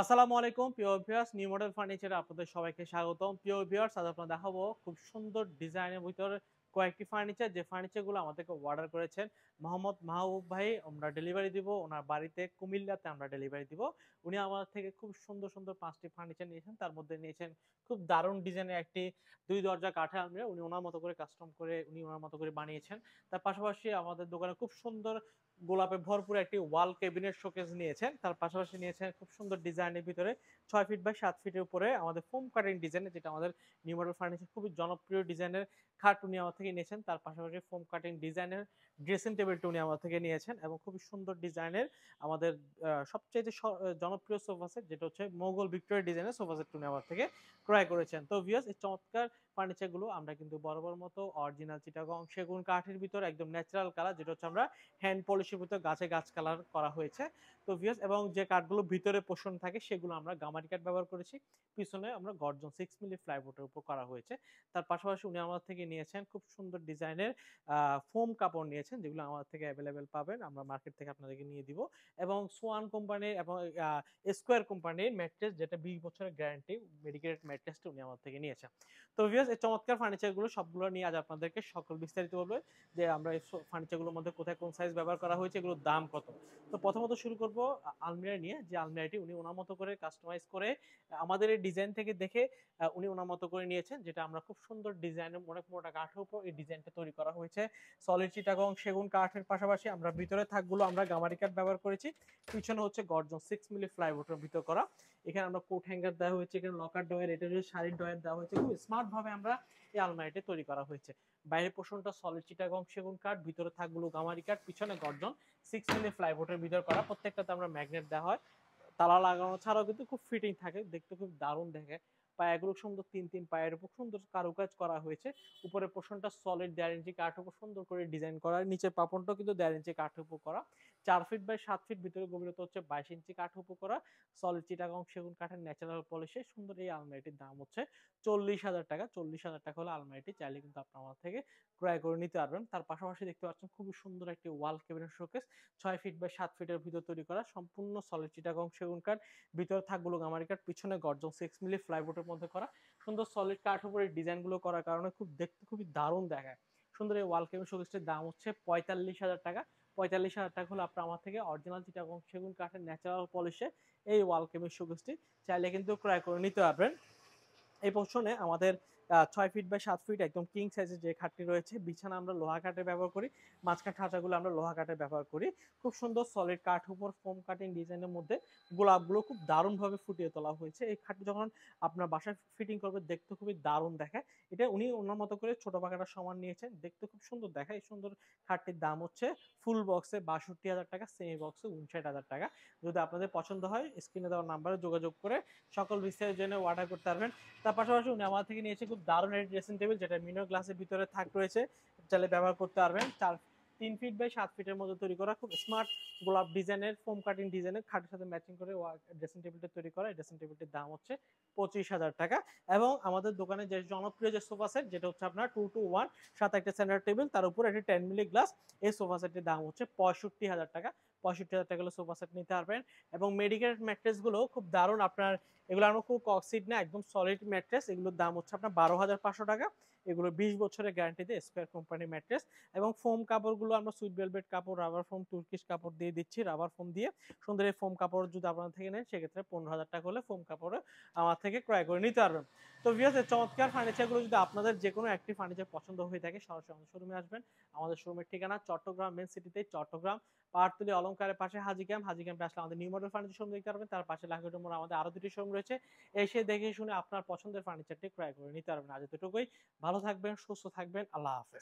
আসসালামু আলাইকুম প্রিয় ভিউয়ার্স, নিউ মডেল ফার্নিচারে আপনাদের সবাইকে স্বাগতম। প্রিয় ভিউয়ার্স, আজ আপনাদের দেখাবো খুব সুন্দর ডিজাইনের ভিতরে কয়েকটি ফার্নিচার, যে ফার্নিচারগুলো আমাদেরকে অর্ডার করেছেন মোহাম্মদ মাহবুব ভাই। আমরা ডেলিভারি দিব ওনার বাড়িতে, কুমিল্লাতে আমরা ডেলিভারি দিব। উনি আমার থেকে খুব সুন্দর সুন্দর 5টি ফার্নিচার নিয়েছেন। তার মধ্যে নিয়েছেন খুব দারুণ ডিজাইনের একটি 2 দরজা কাঠের আলমিরা। উনি ওনার মতো করে কাস্টম করে উনি ওনার মতো করে বানিয়েছেন। তার পাশাপাশি আমাদের দোকানে খুব সুন্দর গোলাপে ভরপুর একটি ওয়াল ক্যাবিনেট শোকেস নিয়েছেন। তার পাশাপাশি নিয়েছেন খুব সুন্দর ডিজাইনের ভিতরে 6 ফিট বাই 7 ফিটের উপরে আমাদের ফোম কাটিং ডিজাইনের, যেটা আমাদের নিউ মডেল ফার্নিচার খুবই জনপ্রিয় ডিজাইনের খাট উনি আমার থেকে নিয়েছেন। তার পাশাপাশি ফোম কাটিং ডিজাইনের ড্রেসিং টেবিলটা উনি আমার থেকে নিয়েছেন এবং খুবই সুন্দর ডিজাইনের আমাদের সবচেয়ে জনপ্রিয় সোফা সেট, যেটা হচ্ছে মোগল ভিক্টোরিয়া ডিজাইনের সোফা সেট উনি আমার থেকে ক্রয় করেছেন। তো ভিউয়ার্স, এই চমৎকার ফার্নিচারগুলো আমরা কিন্তু বরাবর মতো অরিজিনাল চিটাগং সেগুন কাঠের ভিতর একদম ন্যাচারাল কালার, যেটা হচ্ছে আমরা হ্যান্ড পলিশের ভিতর গাছে গাছ কালার করা হয়েছে। তো ভিউয়ার্স, এবং যে কাঠগুলো ভিতরে পোষণ থাকে সেগুলো আমরা গামারি কাঠ ব্যবহার করেছি। পিছনে আমরা গর্জন 6 মিলি প্লাইবোর্ডের উপর করা হয়েছে। তার পাশাপাশি উনি আমার থেকে নিয়েছেন খুব সুন্দর ডিজাইনের ফোম কাপড় নিয়েছেন, যেগুলো আমাদের থেকে অ্যাভেলেবেল পাবেন। আমরা মার্কেট থেকে আপনাদেরকে নিয়ে দিব। এবং সোয়ান কোম্পানির এবং স্কোয়ার কোম্পানির ম্যাট্রেস, যেটা 20 বছরের গ্যারান্টি মেডিকেটেড ম্যাট্রেসটা উনি আমার থেকে নিয়েছেন। তো ভিউয়ার্স, এই চমৎকার ফার্নিচারগুলো সবগুলো নিয়ে আজ আপনাদেরকে সকল বিস্তারিত বলবে যে আমরা এই ফার্নিচারগুলোর মধ্যে কোথায় কোন সাইজ ব্যবহার করা হয়েছে, এগুলোর দাম কত। তো প্রথমত শুরু করব আলমিরা নিয়ে। যে আলমিরাটি উনি ওনার মতো করে কাস্টমাইজ করে আমাদের এই ডিজাইন থেকে দেখে উনি ওনার মতো করে নিয়েছেন, যেটা আমরা খুব সুন্দর ডিজাইনের অনেক মোটা কাঠের উপর এই ডিজাইনটা তৈরি করা হয়েছে। সলিড চিটাগং সেগুন কাঠের পাশাপাশি আমরা ভিতরে থাকগুলো আমরা গামারি কাঠ ব্যবহার করেছি। পিছনে হচ্ছে গর্জন 6 মিলি প্লাইবোর্ডের ভিতর করা। এখানে আমরা কোট হ্যাঙ্গার দেওয়া হয়েছে, এখানে লকার ডয়ার, এটা হচ্ছে শাড়ির ডয়ার দেওয়া হয়েছে। খুব স্মার্ট ভাবে আমরা এই আলমারিটি তৈরি করা হয়েছে। বাইরের পোর্শনটা সলিড চিটাগং সেগুন কাঠ, ভিতরে থাকগুলো গামারি কাঠ, পিছনে গর্জন 6 মিলি প্লাইবোর্ডের ভিতর করা। প্রত্যেকটাতে আমরা ম্যাগনেট দেওয়া হয়। তালা লাগানো ছাড়াও কিন্তু খুব ফিটিং থাকে, দেখতে খুব দারুণ দেখে। পায়াগুলো সুন্দর, তিন তিন পায়ের উপর সুন্দর কারুকাজ করা হয়েছে। উপরের পোর্শনটা সলিড 1.5 ইঞ্চি কাঠের উপর সুন্দর করে ডিজাইন করা। নিচের পাপনটাও কিন্তু 1.5 ইঞ্চি কাঠের উপর করা। 4 ফিট বাই 7 ফিট ভিতরে গভীরতা হচ্ছে 22 ইঞ্চি কাঠের উপর করা। সলিড চিটাগং সেগুন কাঠের ন্যাচারাল পলিশে সুন্দর এই আলমারিটির দাম হচ্ছে 40,000 টাকা। 40,000 টাকা হলে আলমারিটি চাইলে কিন্তু আপনার আমার থেকে ক্রয় করে নিতে পারবেন। তার পাশাপাশি দেখতে পাচ্ছেন খুবই সুন্দর একটি wall cabinet showcase, 6 feet by 7 ফিটের ভিতর তৈরি করা, সম্পূর্ণ সলিড চিটাগং সেগুন কাঠ, ভিতরে থাকগুলো গামারি কাঠ, পিছনে গর্জন 6 মিলি প্লাইবোর্ডের মধ্যে করা। সুন্দর সলিড কাঠের উপরে ডিজাইন গুলো করার কারণে খুব দেখতে খুবই দারুণ দেখায়। সুন্দর এই ওয়াল ক্যাবিনেট শোকেসটির দাম হচ্ছে 45,000 টাকা। 45,000 টাকা হলে আপনি আমার থেকে অরিজিনাল চিটাগং সেগুন কাঠের ন্যাচারাল পলিশে এই ওয়াল ক্যাবিনেট শোকেসটি চাইলে কিন্তু ক্রয় করে নিতে পারবেন। এই পোর্শনে আমাদের 6 ফিট বাই 7 ফিট একদম কিং সাইজের যে খাটটি রয়েছে, বিছানা আমরা লোহা কাঠের ব্যবহার করি। মাঝখান খাঁচাগুলো আমরা লোহা কাঠের ব্যবহার করি। খুব সুন্দর সলিড কাঠ উপর ফোম কাটিং ডিজাইনের মধ্যে গোলাপগুলো খুব দারুণভাবে ফুটিয়ে তোলা হয়েছে। এই খাটটি যখন আপনার বাসায় ফিটিং করবে দেখতে খুবই দারুণ দেখায়। এটা উনি ওনার মতো করে ছোট পাখাটার সমান নিয়েছেন, দেখতে খুব সুন্দর দেখায়। এই সুন্দর খাটটির দাম হচ্ছে ফুল বক্সে 62,000 টাকা, সেমি বক্সে 59,000 টাকা। যদি আপনাদের পছন্দ হয় স্ক্রিনে দেওয়া নাম্বারে যোগাযোগ করে সকল বিস্তারের জন্য অর্ডার করতে পারবেন। তার পাশাপাশি উনি আমার থেকে নিয়েছে খুব দারুণ একটি ড্রেসিং টেবিল, যেটা মিনো গ্লাসের ভিতরে থাক রয়েছে, চাইলে ব্যবহার করতে পারবেন। 3 ফিট বাই 7 ফিটের মধ্যে তৈরি করা, খুব স্মার্ট গোলাপ ডিজাইনের ফোম কাটিং ডিজাইনের খাটের সাথে ম্যাচিং করে ড্রেসিং টেবিলটা তৈরি করা। ড্রেসিং টেবিলটির দাম হচ্ছে 25,000 টাকা। এবং আমাদের দোকানে যে জনপ্রিয় যে সোফা সেট, যেটা হচ্ছে আপনার 2 to 1 সাথে একটা সেন্টার টেবিল, তার উপর একটি 10 মিলি গ্লাস, এই সোফা সেটের দাম হচ্ছে 65,000 টাকা। 65,000 টাকা হলে সোফা সেট নিতে পারবেন। এবং মেডিকেল ম্যাট্রেস গুলো খুব দারুণ, আপনার এগুলো আমার খুব কক্সিড না, একদম সলিড ম্যাট্রেস। এগুলোর দাম হচ্ছে আপনার 12,500 টাকা। এগুলো 20 বছরের গ্যারান্টি দিয়ে স্কোয়ার কোম্পানির ম্যাট্রেস। এবং ফোম কাপড়গুলো আমরা সুইট ভেলভেট কাপড়, রাবার ফোম, তুর্কিশ কাপড় দিয়ে দিচ্ছি। রাবার ফোম দিয়ে সুন্দর এই ফোম কাপড় যদি আপনার থেকে নেন, সেক্ষেত্রে 15,000 টাকা হলে ফোম কাপড়ে আমার থেকে ক্রয় করে নিতে পারবেন। তো ভিউয়ার্স, এই চমৎকার ফার্নিচারগুলো যদি আপনাদের যে কোনো একটি ফার্নিচার পছন্দ হয়ে থাকে, সরাসরি আমাদের শোরুমে আসবেন। আমাদের শোরুমের ঠিকানা চট্টগ্রাম মেন সিটিতে, চট্টগ্রাম পাহাড়তলী অলংকারের পাশে হাজি ক্যাম্প। হাজি ক্যাম্পে আসলে আমাদের নিউ মডেল ফার্নিচার শোরুম দেখতে পারবেন। তার পাশে লাখের মোড় আমাদের আরো দুটি শোরুম রয়েছে। এসে দেখে শুনে আপনার পছন্দের ফার্নিচারটি ক্রয় করে নিতে পারবেন। আজ এতটুকুই। ভালো থাকবেন, সুস্থ থাকবেন। আল্লাহ হাফেজ।